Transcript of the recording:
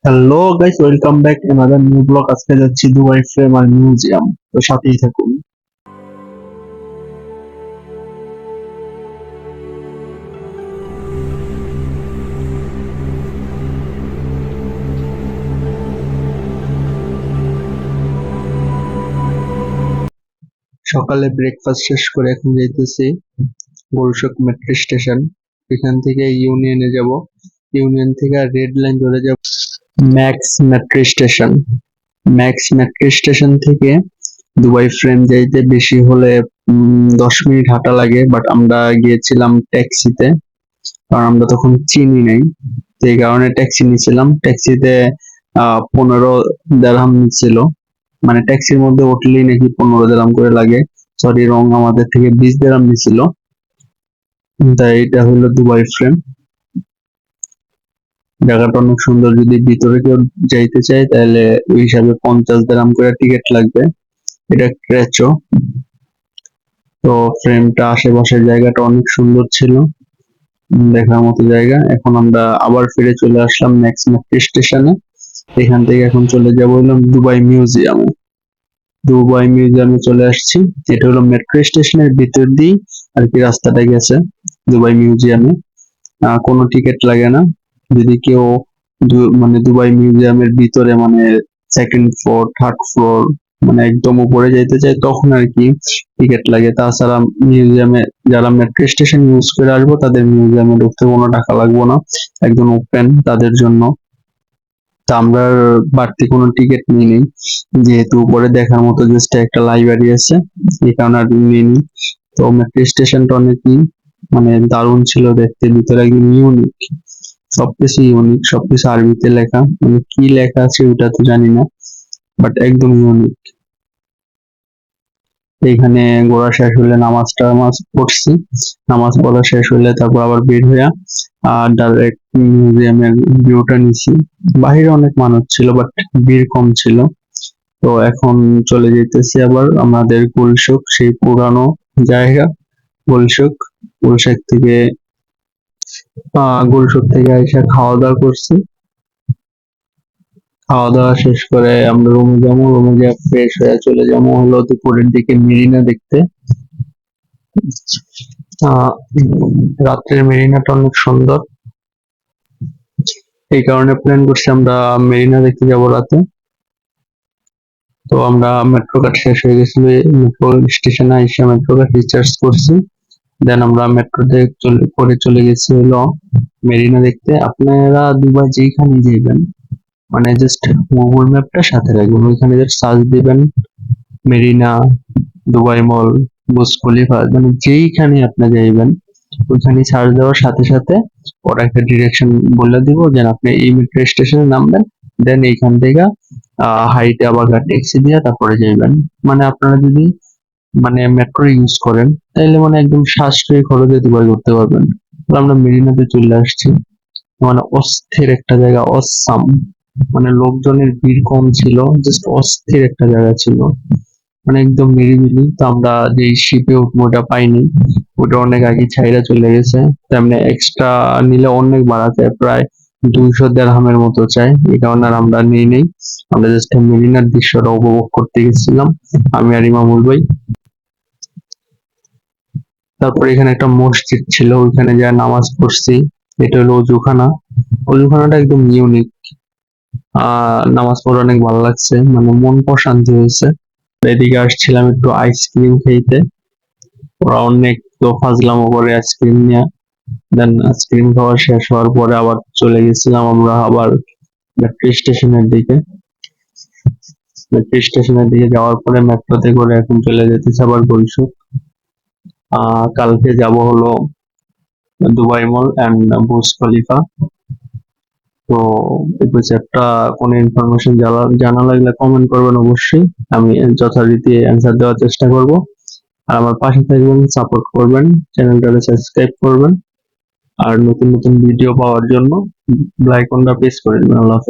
Hello guys, welcome back another new blog. আজকে যাচ্ছি Dubai frame আর museum, তো সাথেই থাকুন। সকালে ব্রেকফাস্ট শেষ করে এখন যাইতেছি গোলশক মেট্রো স্টেশন। এখান থেকে ইউনিয়নে যাব, ইউনিয়ন থেকে রেড লাইন ধরে যাব max metro station. Max metro station থেকে দুবাই ফ্রেম যাইতে বেশি হলে 10 মিনিট হাঁটা লাগে, বাট আমরা গিয়েছিলাম ট্যাক্সিতে, কারণ আমরা তখন চিনি নাই। তো এই কারণে ট্যাক্সি নিয়েছিলাম। ট্যাক্সিতে 15 দিরহাম নিচ্ছিল, মানে ট্যাক্সির মধ্যে উঠলেই নাকি 15 দিরহাম করে লাগে। সরি, রং, আমাদের থেকে 20 দিরহাম নিছিল। তাই এটা হলো দুবাই ফ্রেম। জায়গাটা অনেক সুন্দর, যদি ভিতরে কেউ যাইতে চায় তাহলে ওই হিসাবে 50 দিরহাম করে টিকিট লাগবে। এটা ক্রেচো। তো ফ্রেমটা আশেপাশের জায়গাটা অনেক সুন্দর ছিল, দেখার মতো জায়গা। এখন আমরা আবার ফিরে চলে আসলাম নেক্সট মেট্রো স্টেশনে। এখান থেকে এখন চলে যাবো হলো দুবাই মিউজিয়ামে। দুবাই মিউজিয়ামে চলে আসছি। এটা হলো মেট্রো স্টেশনের ভিতর দিয়ে আর কি রাস্তাটা গেছে দুবাই মিউজিয়ামে। কোনো টিকিট লাগে না। যদি কেউ মানে দুবাই মিউজিয়ামের ভিতরে, মানে সেকেন্ড ফ্লোর, থার্ড ফ্লোর, মানে একদম উপরে যেতে চায় তখন আর কি টিকিট লাগে। তাছাড়া মিউজিয়ামে যারা মেট্রো স্টেশন ইউজ করে আসবো তাদের মিউজিয়ামে ঢুকতে কোনো টাকা লাগবে না, একদম ওপেন তাদের জন্য। তা আমরা বাড়তি কোনো টিকিট নিইনি, যেহেতু উপরে দেখার মতো জাস্ট একটা লাইব্রেরি আছে, এই কারণে আর নিইনি। তো মেট্রো স্টেশনটা অনেকই মানে দারুণ ছিল দেখতে, ভিতরে একদম ইউনিক, সবকিছু ইউনিক, সবকিছু আরবিতে লেখা, মানে কি লেখা আছে ওটা তো জানি না, বাট একদম ইউনিক। এইখানে ঘোরা শেষ হলে নামাজ পড়ছি। নামাজ পড়া শেষ হলে তারপর আবার বের হইয়া ডাইরেক্ট মিউজিয়ামের ভিউটা নিছি। বাহিরে অনেক মানুষ ছিল, বাট ভিড় কম ছিল। তো এখন চলে যেতেছি আবার আমাদের গুলশক, সেই পুরানো জায়গা গুলশক। গুলশক থেকে গুলশক থেকে এসে খাওয়া দাওয়া করছি। খাওয়া দাওয়া শেষ করে আমরা রুমে যাবো, রুমে গিয়ে ফ্রেশ হয়ে চলে যাবো হলো দুপুরের দিকে মেরিনা দেখতে। আহ রাত্রের মেরিনাটা অনেক সুন্দর, এই কারণে প্ল্যান করছি আমরা মেরিনা দেখতে যাবো রাতে। তো আমরা মেট্রো কার্ড শেষ হয়ে গেছিল, মেট্রো স্টেশনে এসে মেট্রো কার্ড রিচার্জ করছি। দেন আমরা মেট্রোতে চলে গেছি হলো মেরিনা দেখতে। আপনারা দুবার যেখানে যাবেন, মানে জাস্ট গুগল ম্যাপটা সাথে রাখবেন, ওইখানে জাস্ট সার্চ দিবেন মেরিনা, দুবাই মল, বুর্জ খলিফা, মানে যেইখানে আপনি যাইবেন ওইখানে সার্চ দেওয়ার সাথে সাথে ওরা একটা ডিরেকশন বলে দিব যে আপনি এই মেট্রো স্টেশনে নামবেন। দেন এইখান থেকে হাইটে আবার ট্যাক্সি দিয়ে তারপরে যাইবেন। মানে আপনারা যদি মানে মেট্রো ইউজ করেন তাইলে মানে একদম সাশ্রয়ী খরচে দুবাই করতে পারবেন। তো আমরা মেরিনাতে চলে আসছি, মানে অস্থির একটা জায়গা, অসাম, মানে লোকজনের ভিড় কম ছিল, জাস্ট অস্থির একটা জায়গা ছিল, মানে একদম নিরিবিলি। তো আমরা যে শিপে উঠবো ওটা পাইনি, ওটা অনেক আগে ছাইরা চলে গেছে। তেমনি এক্সট্রা নিলে অনেক ভাড়া চায়, প্রায় 200 দিরহামের মতো চাই, এই কারণে আর আমরা নিই নেই। আমরা জাস্ট মেরিনার দৃশ্যটা উপভোগ করতে গেছিলাম, আমি আর ইমামুল ভাই। তারপর এখানে একটা মসজিদ ছিল, ওইখানে যা নামাজ পড়ছি। এটা হলো অজুখানা। অজুখানাটা একদম ইউনিক। নামাজ পড়ে অনেক ভালো লাগছে, মানে মন প্রশান্তি হয়েছে। এদিকে আসছিলাম একটু আইসক্রিম খেতে, ওরা অনেক তো ফাজলামো করে আইসক্রিম নিয়ে। দেন আইসক্রিম খাওয়া শেষ হওয়ার পরে আবার চলে গেছিলাম আমরা আবার মেট্রো স্টেশনের দিকে। মেট্রো স্টেশনের দিকে যাওয়ার পরে মেট্রোতে করে এখন চলে যেতেছে আবার গুলশক। কালকে যাব হলো Dubai mall and Burj Khalifa. তো এই একটা কোনো ইনফরমেশন জানা লাগলে কমেন্ট করবেন অবশ্যই, আমি যথারীতি অ্যান্সার দেওয়ার চেষ্টা করব। আর আমার পাশে থাকবেন, সাপোর্ট করবেন, চ্যানেলটাকে সাবস্ক্রাইব করবেন। আর নতুন নতুন ভিডিও পাওয়ার জন্য বেল আইকনটা প্রেস করে দিবেন। আল্লাহ হাফেজ।